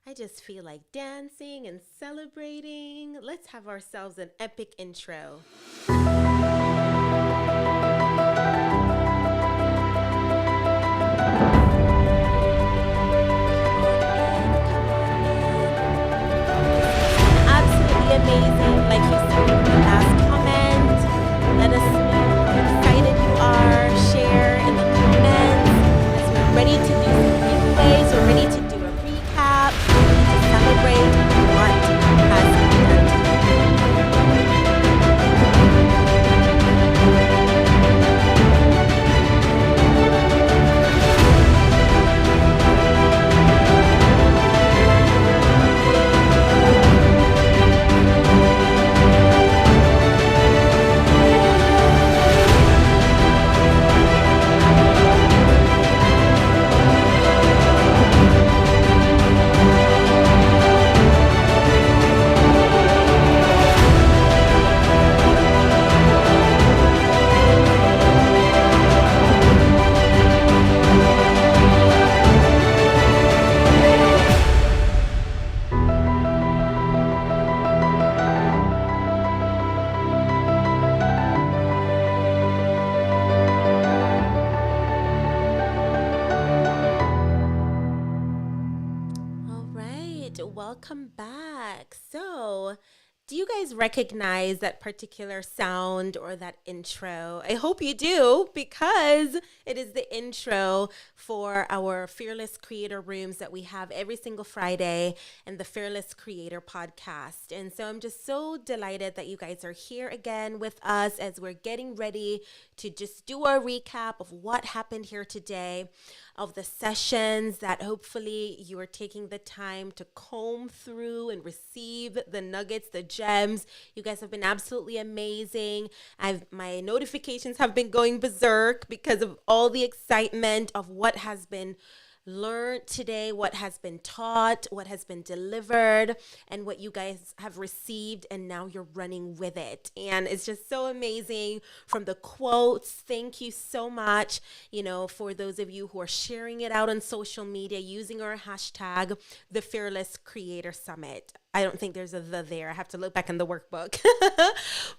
I just feel like dancing and celebrating. Let's have ourselves an epic intro. Absolutely amazing. Like you said in the last comment, let us know how excited you are. Share in the comments as we're ready to do some replays. We're ready to do a recap, to celebrate what has been done today. Welcome back. So, do you guys recognize that particular sound or that intro? I hope you do, because it is the intro for our Fearless Creator Rooms that we have every single Friday and the Fearless Creator podcast. And so I'm just so delighted that you guys are here again with us as we're getting ready to just do our recap of what happened here today, of the sessions that hopefully you are taking the time to comb through and receive the nuggets, the gems. You guys have been absolutely amazing. My notifications have been going berserk because of all the excitement of what has been learned today, what has been taught, what has been delivered, and what you guys have received, and now you're running with it. And it's just so amazing. From the quotes, thank you so much, for those of you who are sharing it out on social media using our hashtag, the Fearless Creator Summit. I don't think there's a the there. I have to look back in the workbook.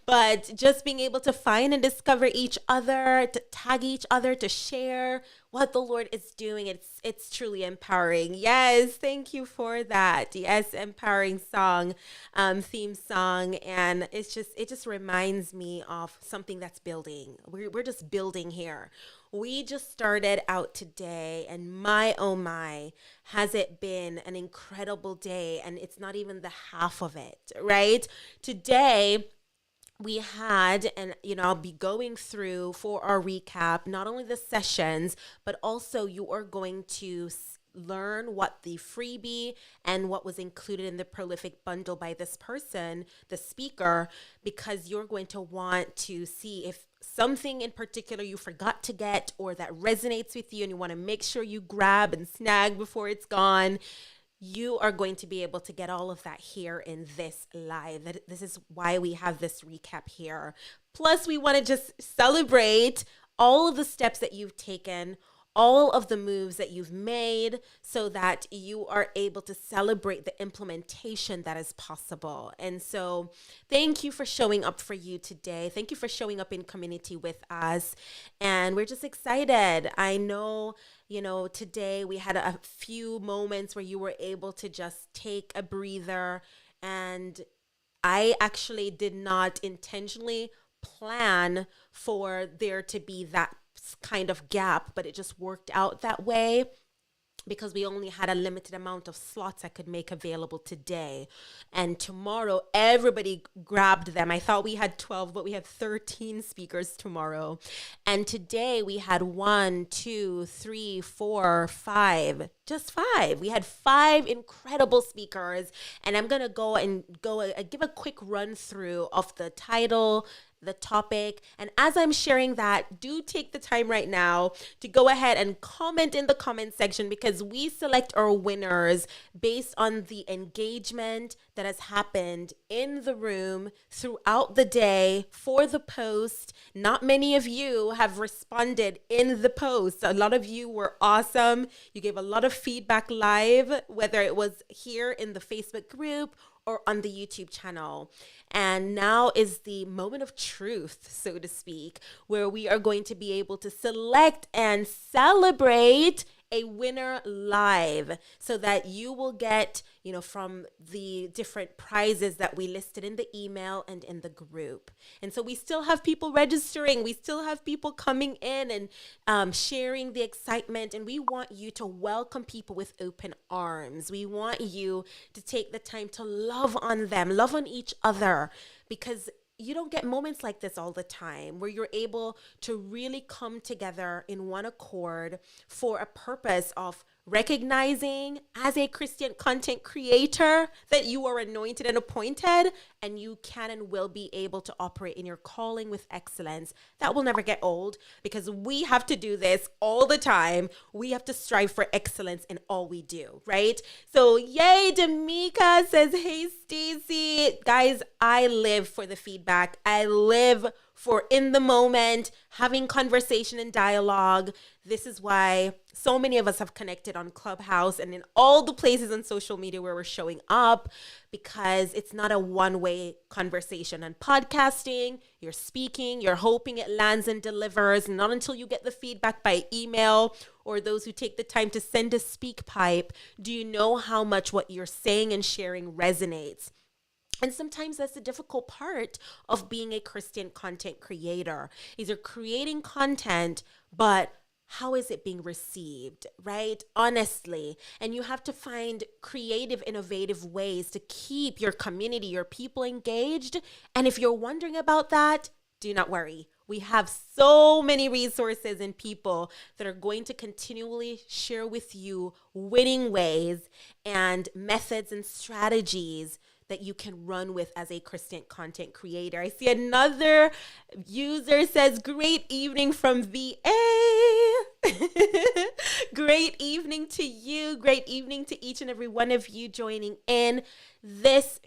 But just being able to find and discover each other, to tag each other, to share what the Lord is doing, it's truly empowering. Yes, thank you for that. Yes, empowering song, theme song, and it just reminds me of something that's building. We're just building here. We just started out today, and my oh my, has it been an incredible day, and it's not even the half of it, right? Today, we had, and I'll be going through for our recap, not only the sessions, but also you are going to learn what the freebie and what was included in the prolific bundle by this person, the speaker, because you're going to want to see if something in particular you forgot to get or that resonates with you and you want to make sure you grab and snag before it's gone. You are going to be able to get all of that here in this live. This is why we have this recap here. Plus, we want to just celebrate all of the steps that you've taken, all of the moves that you've made, so that you are able to celebrate the implementation that is possible. And so thank you for showing up for you today. Thank you for showing up in community with us. And we're just excited. I know, today we had a few moments where you were able to just take a breather. And I actually did not intentionally plan for there to be that kind of gap, but it just worked out that way because we only had a limited amount of slots I could make available today. And tomorrow, everybody grabbed them. I thought we had 12, but we had 13 speakers tomorrow. And today we had 1, 2, 3, 4, 5, just 5. We had 5 incredible speakers. And I'm going to give a quick run through of the title the topic. And as I'm sharing that, do take the time right now to go ahead and comment in the comment section, because we select our winners based on the engagement that has happened in the room throughout the day for the post. Not many of you have responded in the post. A lot of you were awesome. You gave a lot of feedback live, whether it was here in the Facebook group or on the YouTube channel. And now is the moment of truth, so to speak, where we are going to be able to select and celebrate a winner live, so that you will get, from the different prizes that we listed in the email and in the group. And so we still have people registering. We still have people coming in and sharing the excitement. And we want you to welcome people with open arms. We want you to take the time to love on them, love on each other, because you don't get moments like this all the time, where you're able to really come together in one accord for a purpose of recognizing, as a Christian content creator, that you are anointed and appointed, and you can and will be able to operate in your calling with excellence. That will never get old, because we have to do this all the time. We have to strive for excellence in all we do, right? So yay, Damika says, hey, Stacy. Guys, I live for the feedback. I live for in the moment, having conversation and dialogue. This is why so many of us have connected on Clubhouse and in all the places on social media where we're showing up, because it's not a one-way conversation. And podcasting, you're speaking, you're hoping it lands and delivers. Not until you get the feedback by email, or those who take the time to send a speak pipe, do you know how much what you're saying and sharing resonates. And sometimes that's the difficult part of being a Christian content creator, is you're creating content, but how is it being received, right? Honestly. And you have to find creative, innovative ways to keep your community, your people engaged. And if you're wondering about that, do not worry. We have so many resources and people that are going to continually share with you winning ways and methods and strategies that you can run with as a Christian content creator. I see another user says, great evening from VA. Great evening to you. Great evening to each and every one of you joining in. This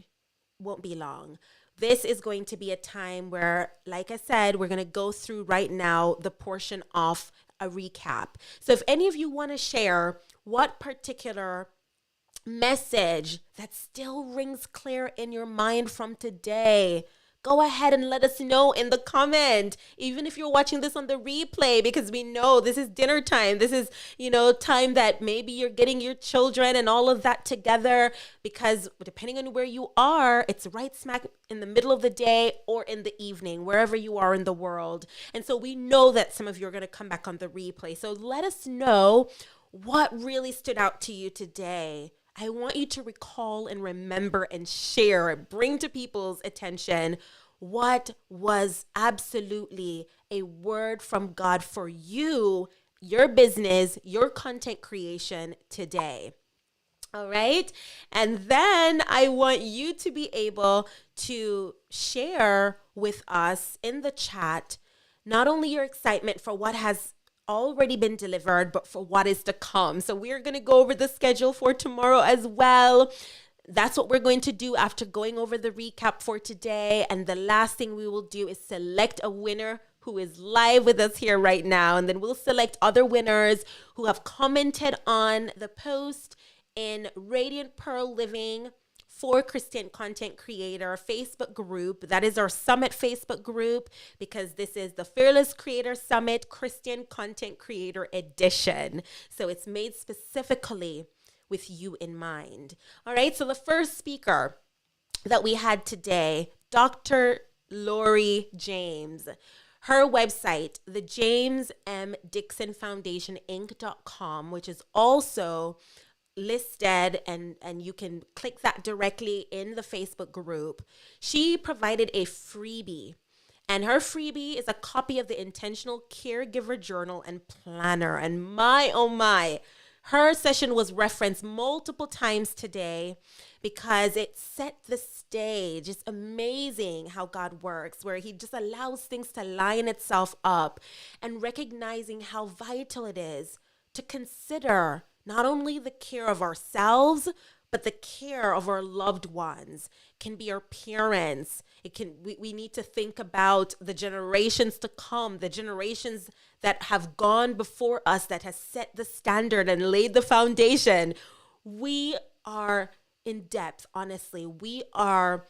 won't be long. This is going to be a time where, like I said, we're going to go through right now the portion of a recap. So if any of you want to share what particular message that still rings clear in your mind from today, go ahead and let us know in the comment, even if you're watching this on the replay, because we know this is dinner time. This is, time that maybe you're getting your children and all of that together, because depending on where you are, it's right smack in the middle of the day or in the evening, wherever you are in the world. And so we know that some of you are going to come back on the replay. So let us know what really stood out to you today. I want you to recall and remember and share, bring to people's attention what was absolutely a word from God for you, your business, your content creation today. All right. And then I want you to be able to share with us in the chat, not only your excitement for what has already been delivered, but for what is to come. So we're going to go over the schedule for tomorrow as well. That's what we're going to do after going over the recap for today. And the last thing we will do is select a winner who is live with us here right now. And then we'll select other winners who have commented on the post in Radiant Pearl Living for Christian Content Creator Facebook group. That is our Summit Facebook group, because this is the Fearless Creator Summit Christian Content Creator Edition. So it's made specifically with you in mind. All right, so the first speaker that we had today, Dr. Laurie James. Her website, the James M. Dixon Foundation Inc.com, which is also listed, and you can click that directly in the Facebook group. She provided a freebie, and her freebie is a copy of the Intentional Caregiver Journal and Planner. And my, oh my, Her session was referenced multiple times today because it set the stage. It's amazing how God works, where he just allows things to line itself up, and recognizing how vital it is to consider not only the care of ourselves, but the care of our loved ones. It can be our parents. We need to think about the generations to come, the generations that have gone before us, that has set the standard and laid the foundation. We are in depth, honestly. We are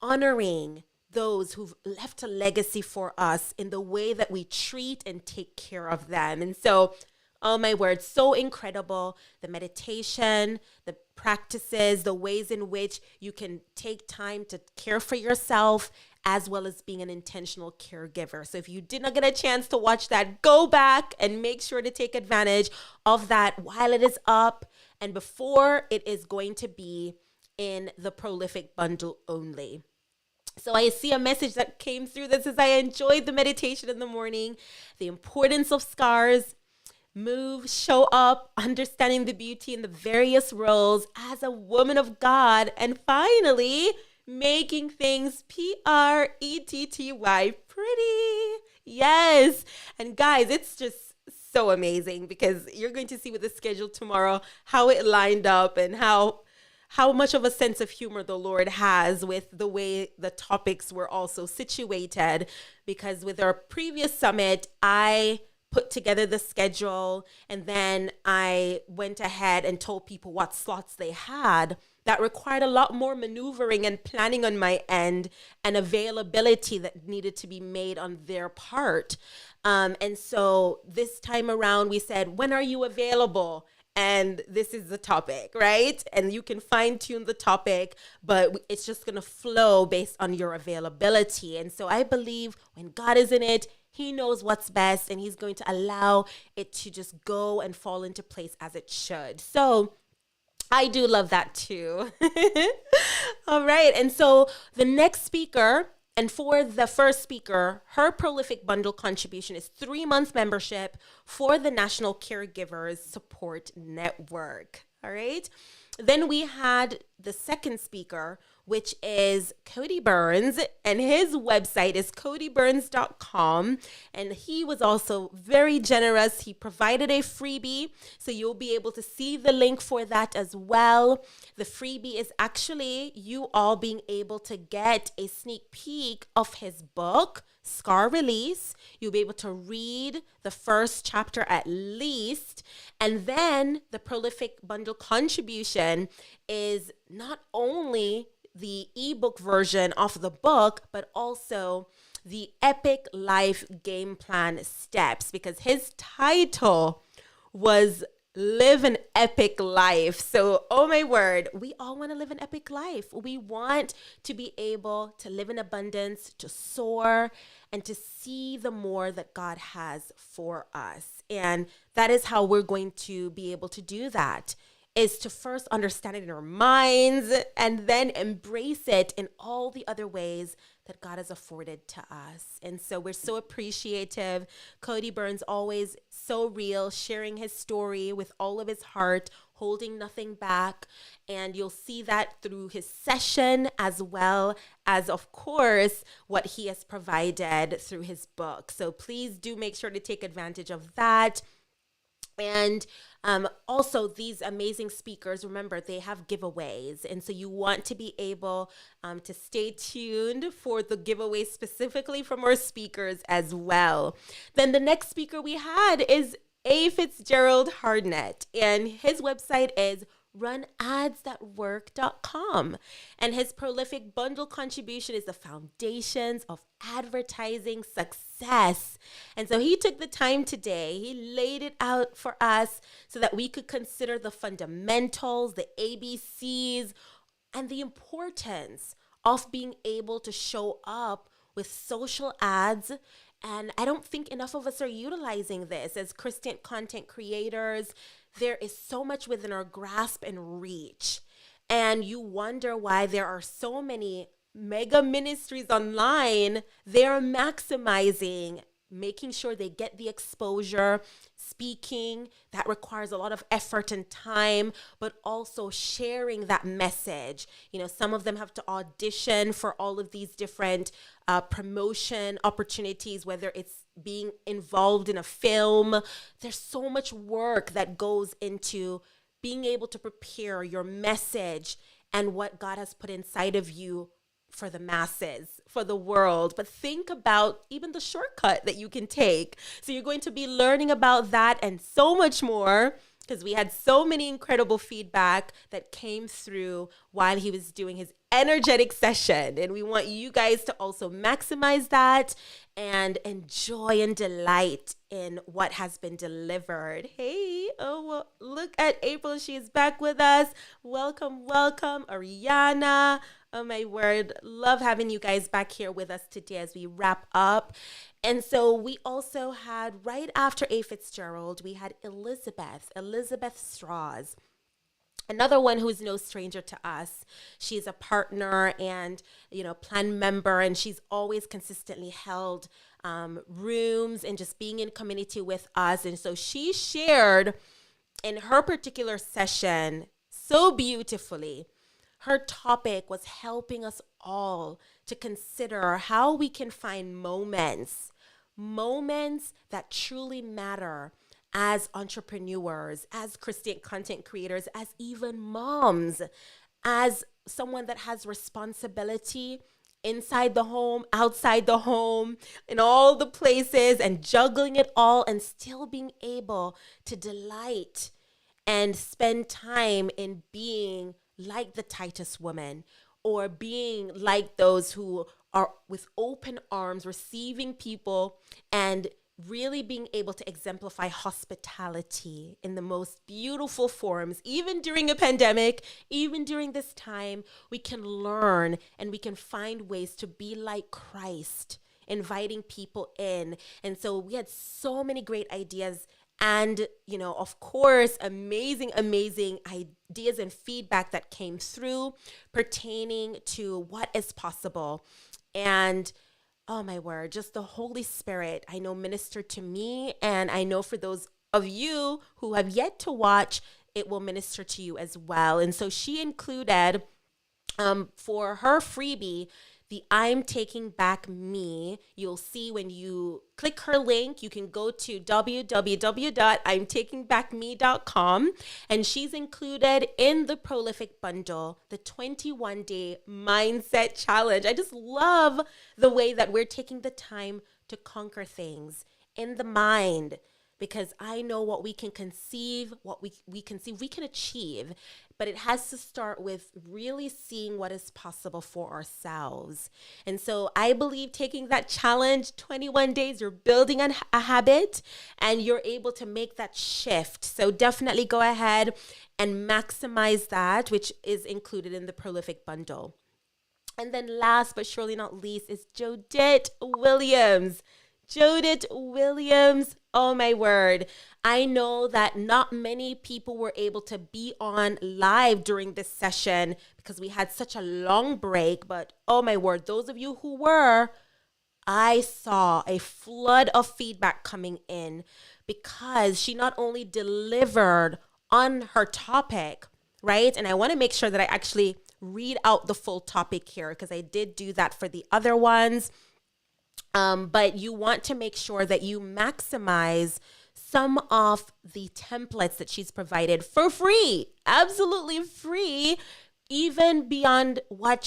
honoring those who've left a legacy for us in the way that we treat and take care of them. And so, oh my word, so incredible. The meditation, the practices, the ways in which you can take time to care for yourself, as well as being an intentional caregiver. So if you did not get a chance to watch that, go back and make sure to take advantage of that while it is up and before it is going to be in the prolific bundle only. So I see a message that came through that says, I enjoyed the meditation in the morning, the importance of scars, move, show up, understanding the beauty in the various roles as a woman of God, and finally, making things pretty. Yes. And guys, it's just so amazing because you're going to see with the schedule tomorrow how it lined up and how much of a sense of humor the Lord has with the way the topics were also situated. Because with our previous summit, I put together the schedule and then I went ahead and told people what slots they had. That required a lot more maneuvering and planning on my end, and availability that needed to be made on their part. And so this time around, we said, when are you available? And this is the topic, right? And you can fine tune the topic, but it's just going to flow based on your availability. And so I believe when God is in it, he knows what's best, and he's going to allow it to just go and fall into place as it should. So I do love that too. All right. And so the next speaker, and for the first speaker, her prolific bundle contribution is 3-month membership for the National Caregivers Support Network. All right. Then we had the second speaker, which is Cody Byrns, and his website is codybyrns.com. And he was also very generous. He provided a freebie, so you'll be able to see the link for that as well. The freebie is actually you all being able to get a sneak peek of his book, Scar Release. You'll be able to read the first chapter at least. And then the prolific bundle contribution is not only the ebook version of the book, but also the Epic Life Game Plan Steps, because his title was Live an Epic Life. So, oh my word, we all want to live an epic life. We want to be able to live in abundance, to soar, and to see the more that God has for us. And that is how we're going to be able to do that, is to first understand it in our minds and then embrace it in all the other ways that God has afforded to us. And so we're so appreciative. Cody Byrns, always so real, sharing his story with all of his heart, holding nothing back. And you'll see that through his session, as well as, of course, what he has provided through his book. So please do make sure to take advantage of that. And also, these amazing speakers, remember, they have giveaways. And so you want to be able to stay tuned for the giveaways specifically from our speakers as well. Then the next speaker we had is Fitzgerald Hardnett, and his website is runads.work.com. And his prolific bundle contribution is the foundations of advertising success. And so he took the time today, he laid it out for us so that we could consider the fundamentals, the ABCs, and the importance of being able to show up with social ads. And I don't think enough of us are utilizing this as Christian content creators. There is so much within our grasp and reach. And you wonder why there are so many mega ministries online. They are maximizing making sure they get the exposure, speaking, that requires a lot of effort and time, but also sharing that message. You know, some of them have to audition for all of these different promotion opportunities, whether it's being involved in a film. There's so much work that goes into being able to prepare your message and what God has put inside of you for the masses, for the world. But think about even the shortcut that you can take. So you're going to be learning about that and so much more, because we had so many incredible feedback that came through while he was doing his energetic session. And we want you guys to also maximize that and enjoy and delight in what has been delivered. Hey, oh, well, look at April. She is back with us. Welcome, welcome. Ariana. Oh, my word. Love having you guys back here with us today as we wrap up. And so we also had, right after A. Fitzgerald, we had Elizabeth Strauss. Another one who is no stranger to us. She's a partner and, plan member, and she's always consistently held rooms and just being in community with us. And so she shared in her particular session so beautifully. Her topic was helping us all to consider how we can find moments that truly matter as entrepreneurs, as Christian content creators, as even moms, as someone that has responsibility inside the home, outside the home, in all the places, and juggling it all and still being able to delight and spend time in being like the Titus woman, or being like those who are with open arms, receiving people and really being able to exemplify hospitality in the most beautiful forms. Even during a pandemic, even during this time, we can learn and we can find ways to be like Christ, inviting people in. And so we had so many great ideas and, of course, amazing ideas and feedback that came through pertaining to what is possible. And oh my word, just the Holy Spirit, I know, ministered to me. And I know for those of you who have yet to watch, it will minister to you as well. And so she included for her freebie, the I'm Taking Back Me. You'll see when you click her link, you can go to www.imtakingbackme.com, and she's included in the Prolific Bundle, the 21-day mindset challenge. I just love the way that we're taking the time to conquer things in the mind, because I know what we can conceive, what we can achieve, but it has to start with really seeing what is possible for ourselves. And so I believe taking that challenge, 21 days, you're building a habit and you're able to make that shift. So definitely go ahead and maximize that, which is included in the Prolific Bundle. And then last but surely not least is JoDitt Williams. JoDitt Williams, oh my word. I know that not many people were able to be on live during this session because we had such a long break, but oh my word, those of you who were, I saw a flood of feedback coming in because she not only delivered on her topic, right? And I want to make sure that I actually read out the full topic here because I did do that for the other ones. But you want to make sure that you maximize some of the templates that she's provided for free, absolutely free, even beyond what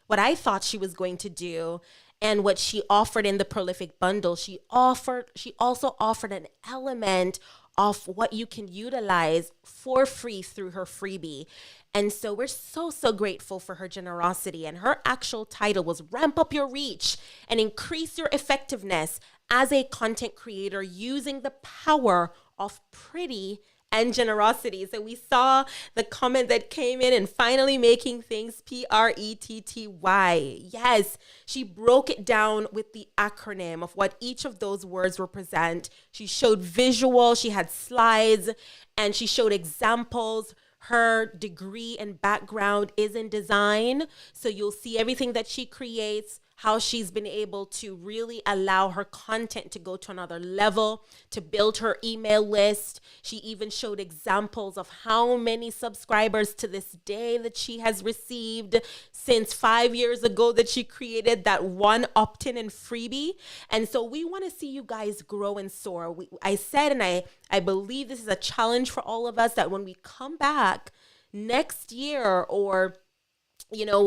I thought she was going to do and what she offered in the Prolific Bundle. She also offered an element of what you can utilize for free through her freebie. And so we're so grateful for her generosity. And her actual title was Ramp Up Your Reach and Increase Your Effectiveness as a Content Creator Using the Power of Pretty and Generosity. So we saw the comment that came in and finally making things PRETTY. Yes, she broke it down with the acronym of what each of those words represent. She showed visual, she had slides, and she showed examples. Her degree and background is in design. So you'll see everything that she creates how she's been able to really allow her content to go to another level, to build her email list. She even showed examples of how many subscribers to this day that she has received since 5 years ago that she created that one opt-in and freebie. And so we want to see you guys grow and soar. I said, and I believe this is a challenge for all of us, that when we come back next year, or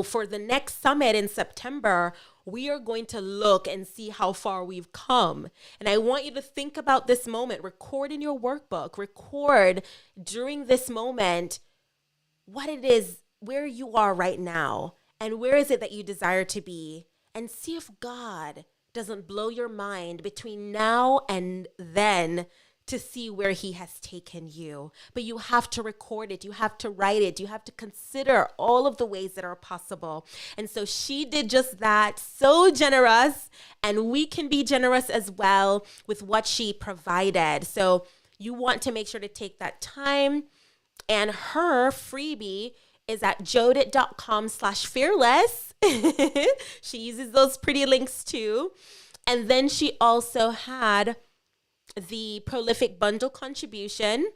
for the next summit in September, we are going to look and see how far we've come. And I want you to think about this moment. Record in your workbook. Record during this moment what it is, where you are right now, and where is it that you desire to be. And see if God doesn't blow your mind between now and then to see where he has taken you. But you have to record it. You have to write it. You have to consider all of the ways that are possible. And so she did just that, so generous, and we can be generous as well with what she provided. So you want to make sure to take that time. And her freebie is at jodit.com/fearless. She uses those pretty links too. And then she also had the prolific bundle contribution,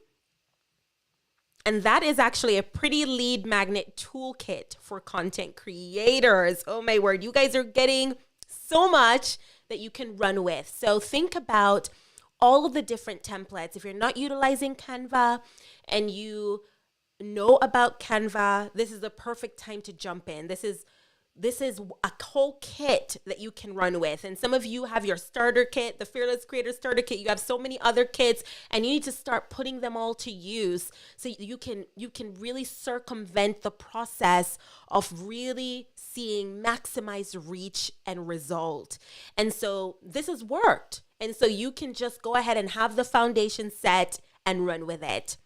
and that is actually a pretty lead magnet toolkit for content creators. Oh my word, you guys are getting so much that you can run with. So think about all of the different templates. If you're not utilizing Canva and you know about Canva, this is the perfect time to jump in. This is a whole kit that you can run with. And some of you have your starter kit, the Fearless Creator Starter Kit. You have so many other kits, and you need to start putting them all to use so you can really circumvent the process of really seeing maximized reach and result. And so this has worked. And so you can just go ahead and have the foundation set and run with it.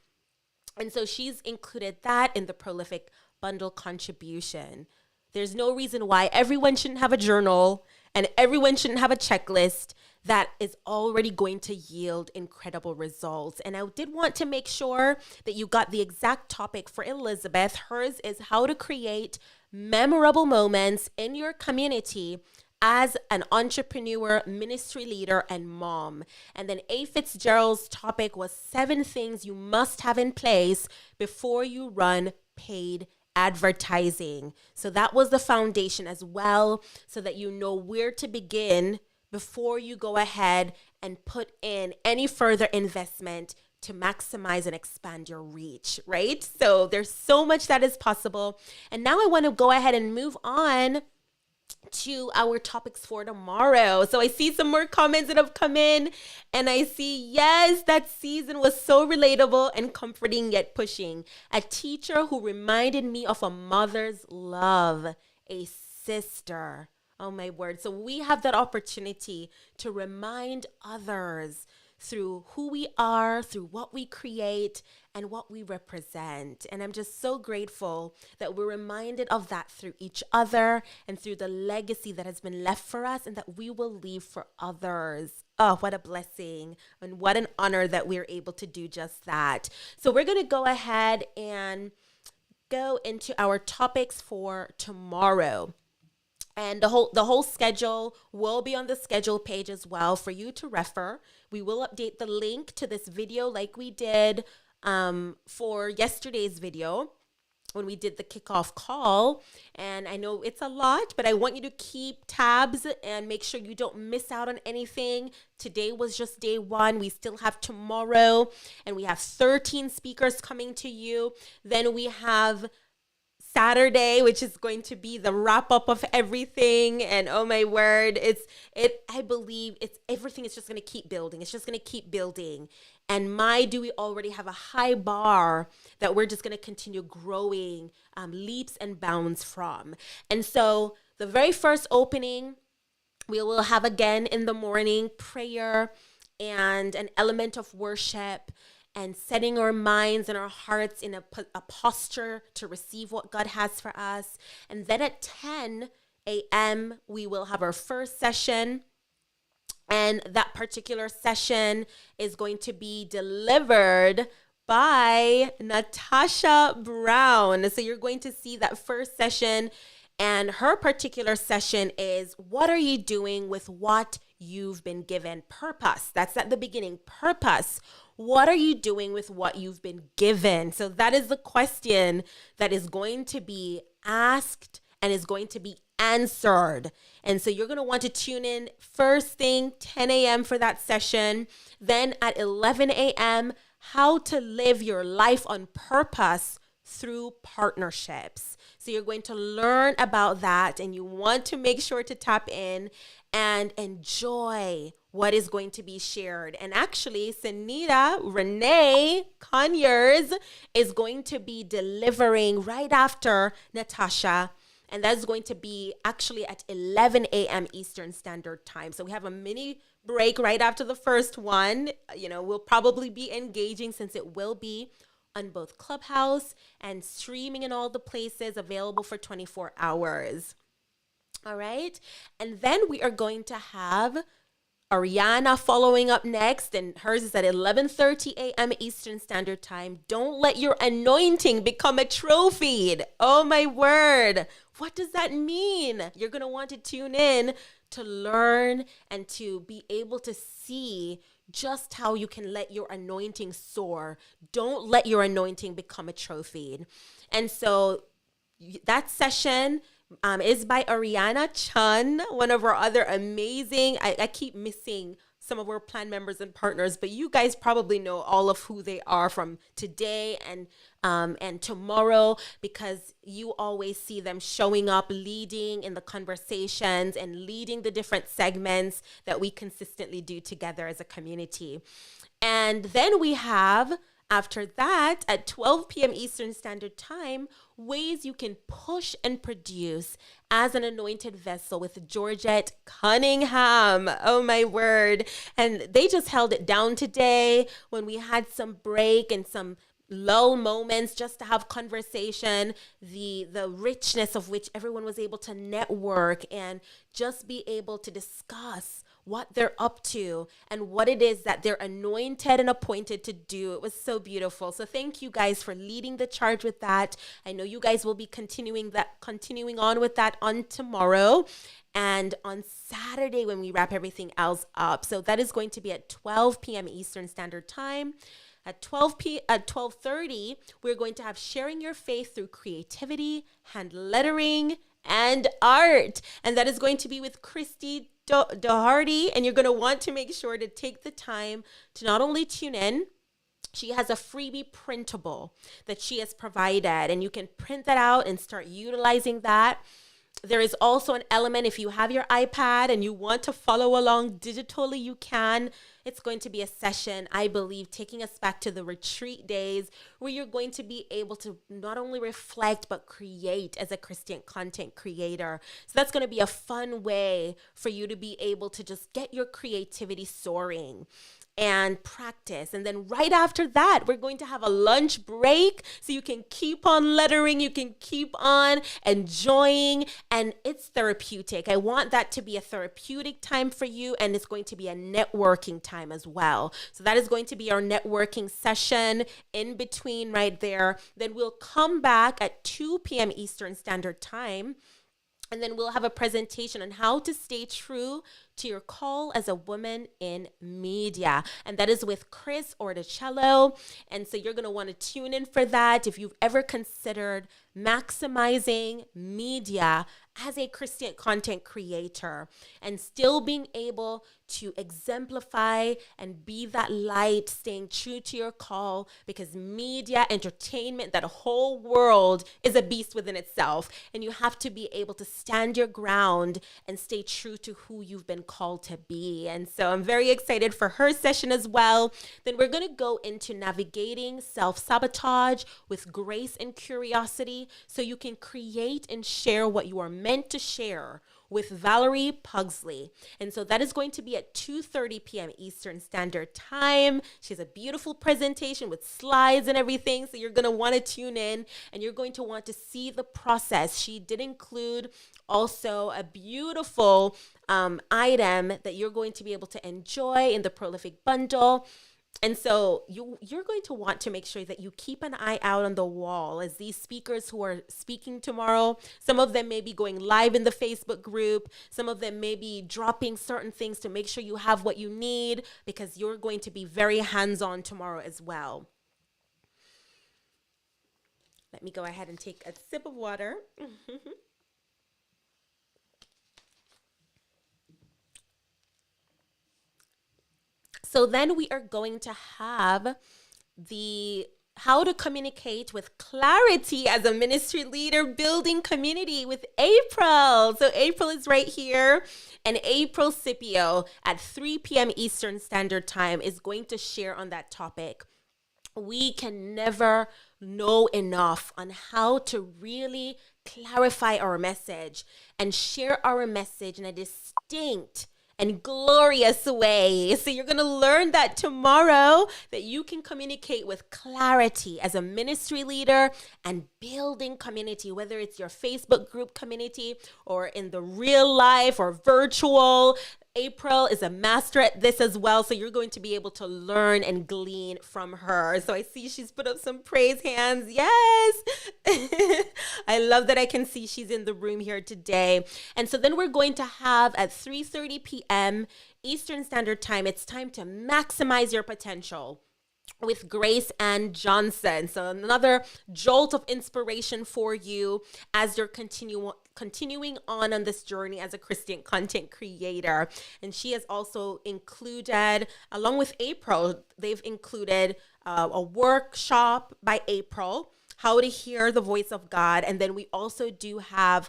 And so she's included that in the prolific bundle contribution. There's no reason why everyone shouldn't have a journal and everyone shouldn't have a checklist that is already going to yield incredible results. And I did want to make sure that you got the exact topic for Elizabeth. Hers is how to create memorable moments in your community as an entrepreneur, ministry leader, and mom. And then A. Fitzgerald's topic was 7 things you must have in place before you run paid advertising. So that was the foundation as well, so that you know where to begin before you go ahead and put in any further investment to maximize and expand your reach, right? So there's so much that is possible. And now I want to go ahead and move on to our topics for tomorrow. So I see some more comments that have come in, and I see, yes, that season was so relatable and comforting yet pushing. A teacher who reminded me of a mother's love, a sister. Oh my word. So we have that opportunity to remind others through who we are, through what we create, and what we represent. And I'm just so grateful that we're reminded of that through each other and through the legacy that has been left for us and that we will leave for others. Oh, what a blessing and what an honor that we're able to do just that. So we're going to go ahead and go into our topics for tomorrow. And the whole schedule will be on the schedule page as well for you to refer. We will update the link to this video like we did for yesterday's video when we did the kickoff call. And I know it's a lot, but I want you to keep tabs and make sure you don't miss out on anything. Today was just day 1. We still have tomorrow, and we have 13 speakers coming to you. Then we have Saturday, which is going to be the wrap up of everything. And oh my word, I believe everything is just going to keep building. It's just going to keep building. And do we already have a high bar that we're just going to continue growing leaps and bounds from. And so the very first opening, we will have again in the morning prayer and an element of worship, and setting our minds and our hearts in a posture to receive what God has for us. And then at 10 a.m., we will have our first session. And that particular session is going to be delivered by Natasha Brown. So you're going to see that first session. And her particular session is, what are you doing with what you've been given? Purpose. That's at the beginning. Purpose. What are you doing with what you've been given? So that is the question that is going to be asked and is going to be answered. And so you're going to want to tune in first thing, 10 a.m. for that session. Then at 11 a.m., how to live your life on purpose through partnerships. So you're going to learn about that, and you want to make sure to tap in and enjoy what is going to be shared. And actually, Sanita Renee Conyers is going to be delivering right after Natasha. And that's going to be actually at 11 a.m. Eastern Standard Time. So we have a mini break right after the first one. We'll probably be engaging, since it will be on both Clubhouse and streaming in all the places, available for 24 hours. All right. And then we are going to have Ariana following up next, and hers is at 11:30 a.m. Eastern Standard Time. Don't let your anointing become a trophy. Oh my word. What does that mean? You're going to want to tune in to learn and to be able to see just how you can let your anointing soar. Don't let your anointing become a trophy. And so that session is by Ariana Chun, one of our other amazing, I keep missing some of our plan members and partners, but you guys probably know all of who they are from today and tomorrow, because you always see them showing up, leading in the conversations and leading the different segments that we consistently do together as a community. And then we have, after that, at 12 p.m. Eastern Standard Time, ways you can push and produce as an anointed vessel with Georgette Cunningham. Oh my word. And they just held it down today when we had some break and some lull moments just to have conversation, the richness of which everyone was able to network and just be able to discuss what they're up to and what it is that they're anointed and appointed to do. It was so beautiful. So thank you guys for leading the charge with that. I know you guys will be continuing on with that on tomorrow and on Saturday when we wrap everything else up. So that is going to be at 12 p.m. Eastern Standard Time. At 12:30, we're going to have Sharing Your Faith Through Creativity, Hand Lettering, and Art. And that is going to be with Christy Doherty. And you're going to want to make sure to take the time to not only tune in. She has a freebie printable that she has provided, and you can print that out and start utilizing that. There is also an element, if you have your iPad and you want to follow along digitally, you can. It's going to be a session, I believe, taking us back to the retreat days where you're going to be able to not only reflect, but create as a Christian content creator. So that's going to be a fun way for you to be able to just get your creativity soaring and practice. And then right after that, we're going to have a lunch break so you can keep on lettering, you can keep on enjoying, and it's therapeutic. I want that to be a therapeutic time for you, and it's going to be a networking time as well. So that is going to be our networking session in between right there. Then we'll come back at 2 p.m. Eastern Standard Time, and then we'll have a presentation on how to stay true to your call as a woman in media. And that is with Chris Orticello. And so you're going to want to tune in for that. If you've ever considered maximizing media as a Christian content creator and still being able to exemplify and be that light, staying true to your call, because media, entertainment, that whole world is a beast within itself. And you have to be able to stand your ground and stay true to who you've been called to be. And so I'm very excited for her session as well. Then we're going to go into navigating self-sabotage with grace and curiosity so you can create and share what you are meant to share with Valerie Pugsley. And so that is going to be at 2:30 p.m. Eastern Standard Time. She has a beautiful presentation with slides and everything. So you're going to want to tune in and you're going to want to see the process. She did include also a beautiful item that you're going to be able to enjoy in the Prolific Bundle. And so you're going to want to make sure that you keep an eye out on the wall as these speakers who are speaking tomorrow, some of them may be going live in the Facebook group. Some of them may be dropping certain things to make sure you have what you need, because you're going to be very hands-on tomorrow as well. Let me go ahead and take a sip of water. So then we are going to have the how to communicate with clarity as a ministry leader, building community with April. So April is right here, and April Scipio at 3 p.m. Eastern Standard Time is going to share on that topic. We can never know enough on how to really clarify our message and share our message in a distinct and glorious way. So you're going to learn that tomorrow, that you can communicate with clarity as a ministry leader and building community, whether it's your Facebook group community or in the real life or virtual. April is a master at this as well. So you're going to be able to learn and glean from her. So I see she's put up some praise hands. Yes. I love that I can see she's in the room here today. And so then we're going to have at 3:30 p.m. Eastern Standard Time, it's time to maximize your potential with Grace Ann Johnson. So another jolt of inspiration for you as you're continuing on this journey as a Christian content creator. And she has also included, along with April, they've included a workshop by April, how to hear the voice of God. And then we also do have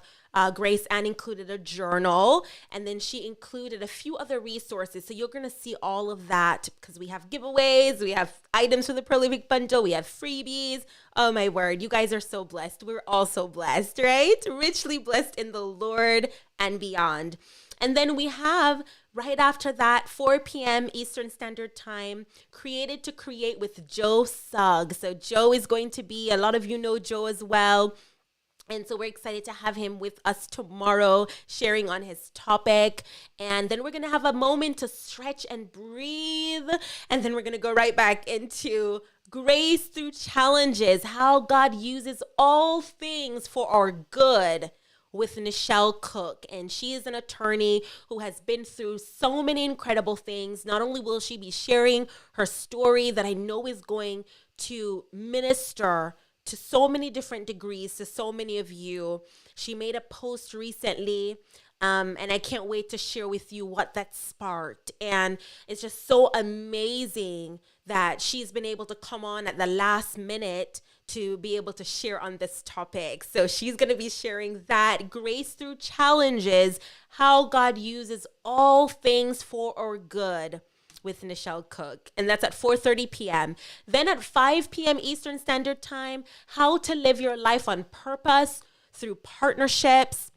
Grace Ann included a journal, and then she included a few other resources. So you're going to see all of that because we have giveaways, we have items for the Prolific Bundle, we have freebies. Oh my word, you guys are so blessed. We're all so blessed, right? Richly blessed in the Lord and beyond. And then we have right after that, 4 p.m. Eastern Standard Time, Created to Create with Joe Sugg. So Joe is going to be, a lot of you know Joe as well. And so we're excited to have him with us tomorrow, sharing on his topic. And then we're going to have a moment to stretch and breathe. And then we're going to go right back into Grace Through Challenges, how God uses all things for our good, with Nichelle Cook. And she is an attorney who has been through so many incredible things. Not only will she be sharing her story that I know is going to minister to so many different degrees to so many of you. She made a post recently, and I can't wait to share with you what that sparked. And it's just so amazing that she's been able to come on at the last minute to be able to share on this topic. So she's going to be sharing that, Grace Through Challenges, how God uses all things for our good, with Nichelle Cook. And that's at 4:30 p.m. Then at 5 p.m. Eastern Standard Time, how to live your life on purpose through partnerships.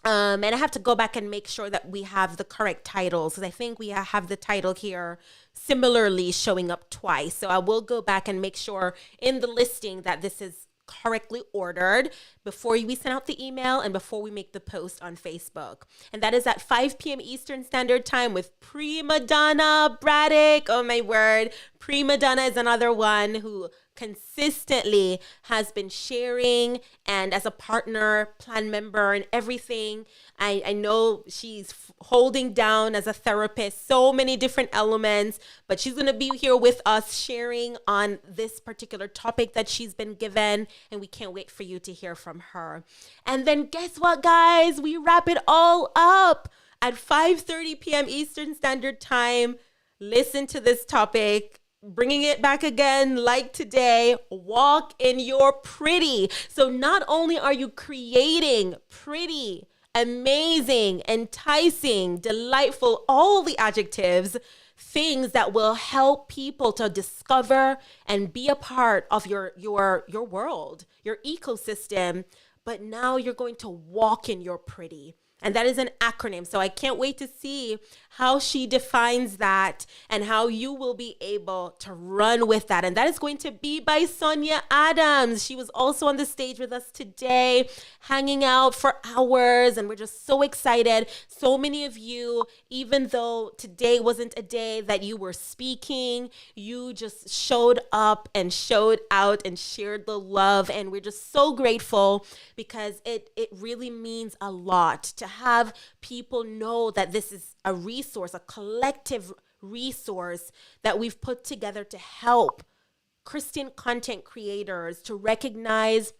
And I have to go back and make sure that we have the correct titles, because I think we have the title here similarly showing up twice. So I will go back and make sure in the listing that this is correctly ordered before we send out the email and before we make the post on Facebook. And that is at 5 p.m. Eastern Standard Time with Prima Donna Braddock. Oh my word. Prima Donna is another one who consistently has been sharing, and as a partner, plan member, and everything. I know she's holding down as a therapist so many different elements, but she's going to be here with us sharing on this particular topic that she's been given, and we can't wait for you to hear from her. And then guess what, guys? We wrap it all up at 5:30 p.m. Eastern Standard Time. Listen to this topic. Bringing it back again, like today, walk in your pretty. So not only are you creating pretty, amazing, enticing, delightful, all the adjectives, things that will help people to discover and be a part of your world, your ecosystem, but now you're going to walk in your pretty. And that is an acronym. So I can't wait to see how she defines that and how you will be able to run with that. And that is going to be by Sonia Adams. She was also on the stage with us today, hanging out for hours. And we're just so excited. So many of you, even though today wasn't a day that you were speaking, you just showed up and showed out and shared the love. And we're just so grateful because it really means a lot to have people know that this is a resource, a collective resource that we've put together to help Christian content creators to recognize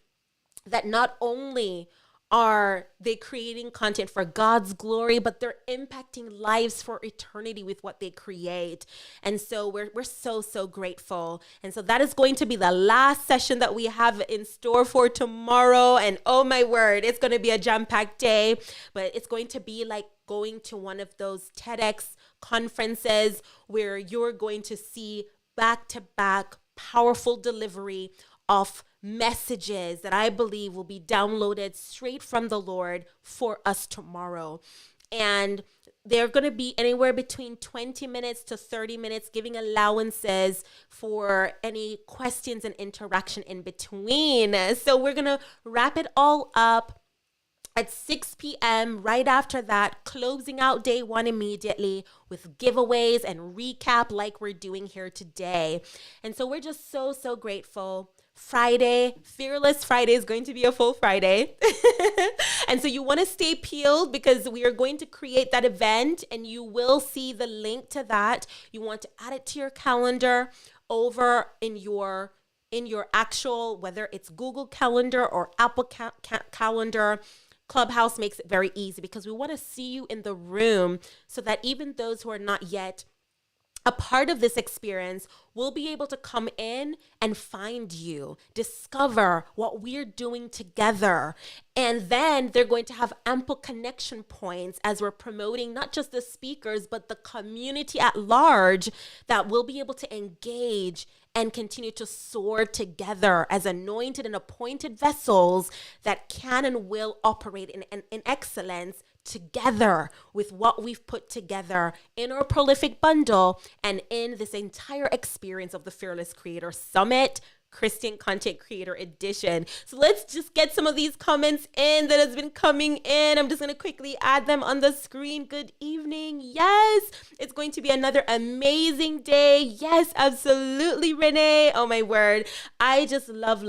that not only are they creating content for God's glory, but they're impacting lives for eternity with what they create. And so we're so grateful. And so that is going to be the last session that we have in store for tomorrow. And oh my word, it's going to be a jam-packed day, but it's going to be like going to one of those TEDx conferences where you're going to see back-to-back powerful delivery of messages that I believe will be downloaded straight from the Lord for us tomorrow. And they're going to be anywhere between 20 minutes to 30 minutes, giving allowances for any questions and interaction in between. So we're going to wrap it all up at 6 p.m. right after that, closing out day one immediately with giveaways and recap like we're doing here today. And so we're just so grateful. Friday, Fearless Friday is going to be a full Friday. And so you want to stay peeled because we are going to create that event and you will see the link to that. You want to add it to your calendar over in your actual, whether it's Google Calendar or Apple Calendar. Clubhouse makes it very easy because we want to see you in the room so that even those who are not yet a part of this experience will be able to come in and find you, discover what we're doing together. And then they're going to have ample connection points as we're promoting not just the speakers, but the community at large that will be able to engage and continue to soar together as anointed and appointed vessels that can and will operate in excellence together with what we've put together in our prolific bundle and in this entire experience of the Fearless Creator Summit Christian Content Creator Edition. So let's just get some of these comments in that has been coming in. I'm just going to quickly add them on the screen. Good evening. Yes, it's going to be another amazing day. Yes, absolutely, Renee. Oh my word. I just love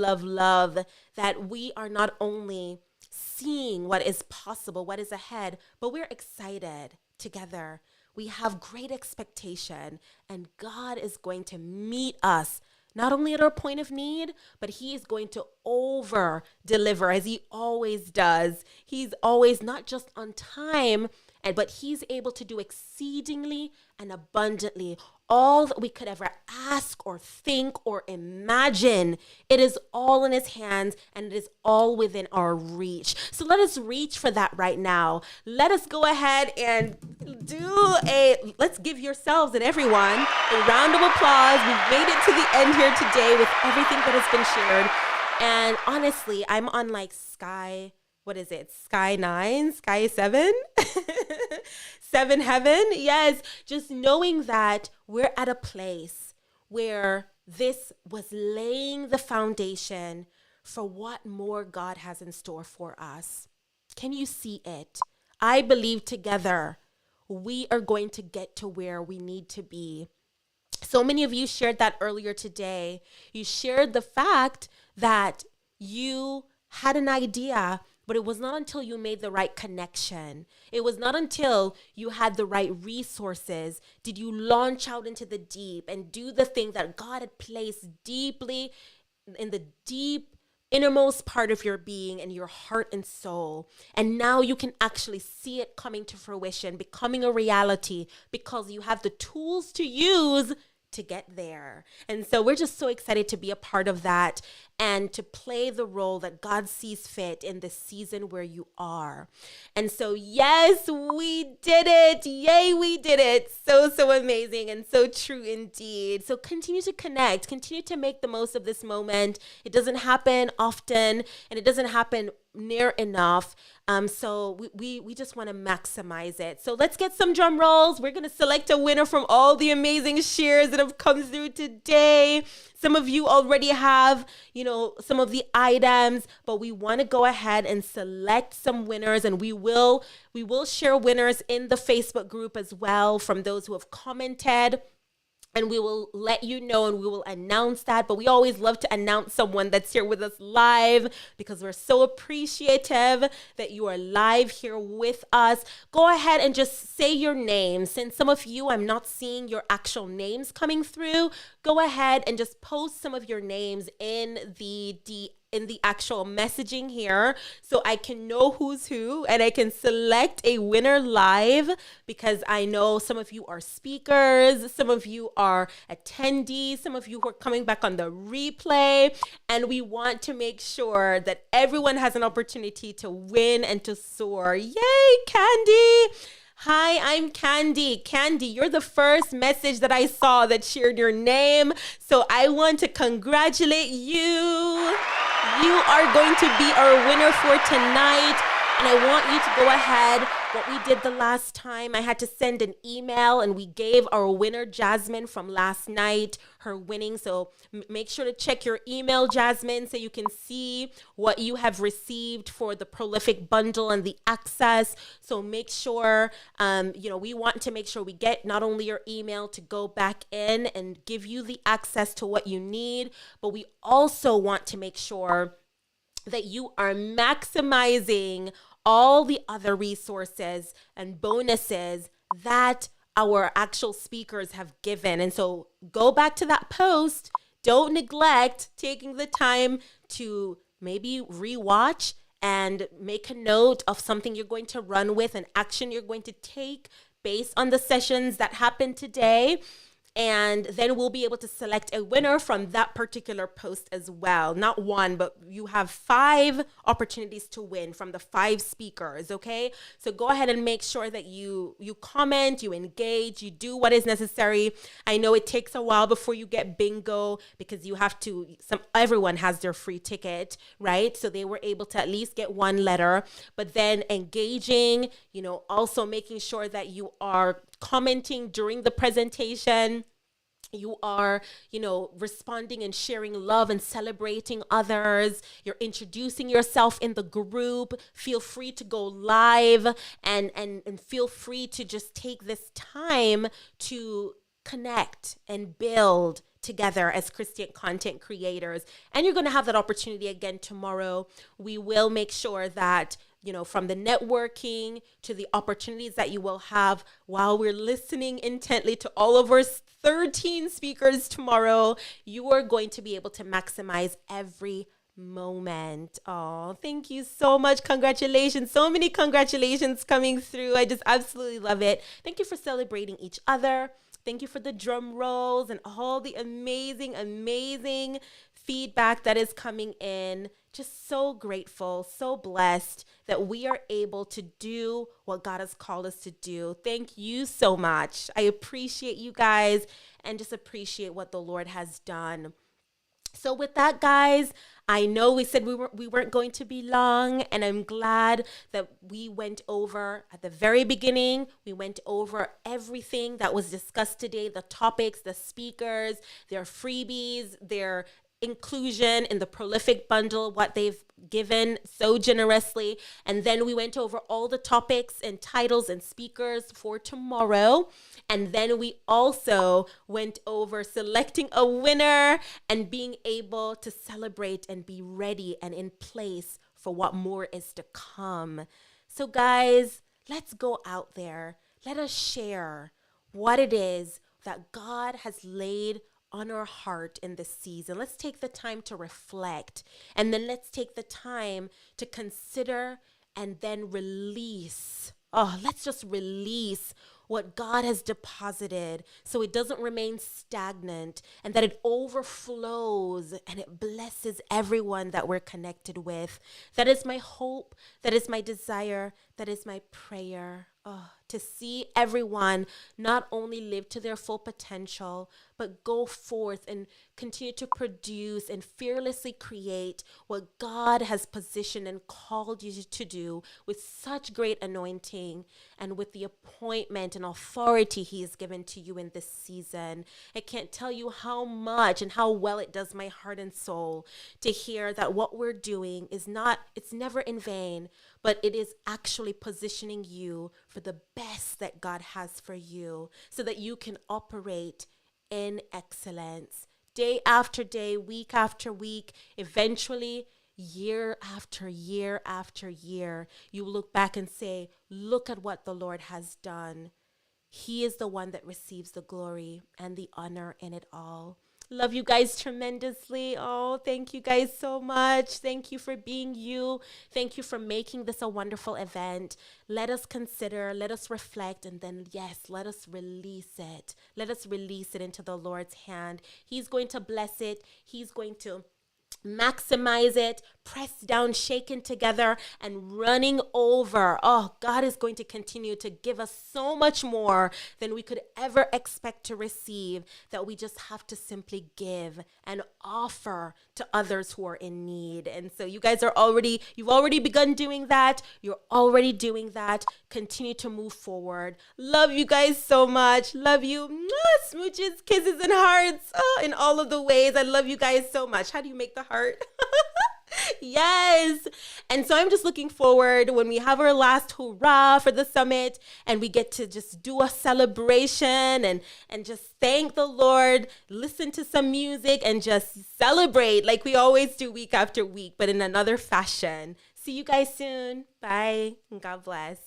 that we are not only seeing what is possible, what is ahead, but we're excited together. We have great expectation and God is going to meet us not only at our point of need, but he is going to over deliver as he always does. He's always not just on time, but he's able to do exceedingly and abundantly all that we could ever ask or think or imagine. It is all in his hands and it is all within our reach. So let us reach for that right now. Let us go ahead and let's give yourselves and everyone a round of applause. We've made it to the end here today with everything that has been shared. And honestly, I'm on like Sky 9, Sky 7? 7 heaven? Yes, just knowing that we're at a place where this was laying the foundation for what more God has in store for us. Can you see it? I believe together we are going to get to where we need to be. So many of you shared that earlier today. You shared the fact that you had an idea, but it was not until you made the right connection. It was not until you had the right resources did you launch out into the deep and do the thing that God had placed deeply in the deep innermost part of your being and your heart and soul. And now you can actually see it coming to fruition, becoming a reality because you have the tools to use to get there. And so we're just so excited to be a part of that and to play the role that God sees fit in the season where you are. And so, yes, we did it. Yay, we did it. So amazing and so true indeed. So continue to connect, continue to make the most of this moment. It doesn't happen often and it doesn't happen near enough. So we just want to maximize it. So let's get some drum rolls. We're going to select a winner from all the amazing shares that have come through today. Some of you already have, some of the items, but we want to go ahead and select some winners, and we will share winners in the Facebook group as well from those who have commented. And we will let you know, and we will announce that. But we always love to announce someone that's here with us live, because we're so appreciative that you are live here with us. Go ahead and just say your name. Since some of you, I'm not seeing your actual names coming through, go ahead and just post some of your names in the actual messaging here, so I can know who's who and I can select a winner live, because I know some of you are speakers, some of you are attendees, some of you who are coming back on the replay, and we want to make sure that everyone has an opportunity to win and to soar. Yay, Candy! Hi, I'm Candy. Candy, you're the first message that I saw that shared your name. So I want to congratulate you. You are going to be our winner for tonight. And I want you to go ahead. What we did the last time, I had to send an email, and we gave our winner, Jasmine, from last night, her winning. So make sure to check your email, Jasmine, so you can see what you have received for the Prolific Bundle and the access. So make sure, we want to make sure we get not only your email to go back in and give you the access to what you need, but we also want to make sure that you are maximizing all the other resources and bonuses that our actual speakers have given. And so go back to that post. Don't neglect taking the time to maybe rewatch and make a note of something you're going to run with, an action you're going to take based on the sessions that happened today. And then we'll be able to select a winner from that particular post as well. Not one, but you have 5 opportunities to win from the 5 speakers, okay? So go ahead and make sure that you comment, you engage, you do what is necessary. I know it takes a while before you get bingo, because you have to, everyone has their free ticket, right? So they were able to at least get 1 letter, but then engaging, also making sure that you are commenting during the presentation. You are, responding and sharing love and celebrating others. You're introducing yourself in the group. Feel free to go live and feel free to just take this time to connect and build together as Christian content creators. And you're going to have that opportunity again tomorrow. We will make sure that from the networking to the opportunities that you will have while we're listening intently to all of our 13 speakers tomorrow, you are going to be able to maximize every moment. Oh, thank you so much. Congratulations. So many congratulations coming through. I just absolutely love it. Thank you for celebrating each other. Thank you for the drum rolls and all the amazing, amazing feedback that is coming in. Just so grateful, so blessed that we are able to do what God has called us to do. Thank you so much. I appreciate you guys and just appreciate what the Lord has done. So with that, guys, I know we said we weren't going to be long, and I'm glad that we went over at the very beginning. We went over everything that was discussed today, the topics, the speakers, their freebies, their inclusion in the Prolific Bundle, what they've given so generously. And then we went over all the topics and titles and speakers for tomorrow. And then we also went over selecting a winner and being able to celebrate and be ready and in place for what more is to come. So guys, let's go out there. Let us share what it is that God has laid on our heart in this season. Let's take the time to reflect, and then let's take the time to consider and then release. Let's just release what God has deposited so it doesn't remain stagnant, and that it overflows and it blesses everyone that we're connected with. That is my hope. That is my desire. That is my prayer. to see everyone not only live to their full potential, but go forth and continue to produce and fearlessly create what God has positioned and called you to do with such great anointing and with the appointment and authority He has given to you in this season. I can't tell you how much and how well it does my heart and soul to hear that what we're doing is not, it's never in vain, but it is actually positioning you for the best that God has for you so that you can operate in excellence day after day, week after week, eventually year after year after year. You look back and say, look at what the Lord has done. He is the one that receives the glory and the honor in it all. Love you guys tremendously. Oh, thank you guys so much. Thank you for being you. Thank you for making this a wonderful event. Let us consider, let us reflect, and then, yes, let us release it. Let us release it into the Lord's hand. He's going to bless it. He's going to maximize it, pressed down, shaken together, and running over. Oh, God is going to continue to give us so much more than we could ever expect to receive, that we just have to simply give and offer to others who are in need. And so you guys you've already begun doing that. You're already doing that. Continue to move forward. Love you guys so much. Love you. Mwah, smooches, kisses, and hearts. Oh, in all of the ways. I love you guys so much. How do you make the heart? Yes. And so I'm just looking forward when we have our last hurrah for the summit and we get to just do a celebration and just thank the Lord, listen to some music and just celebrate like we always do week after week, but in another fashion. See you guys soon. Bye. God bless.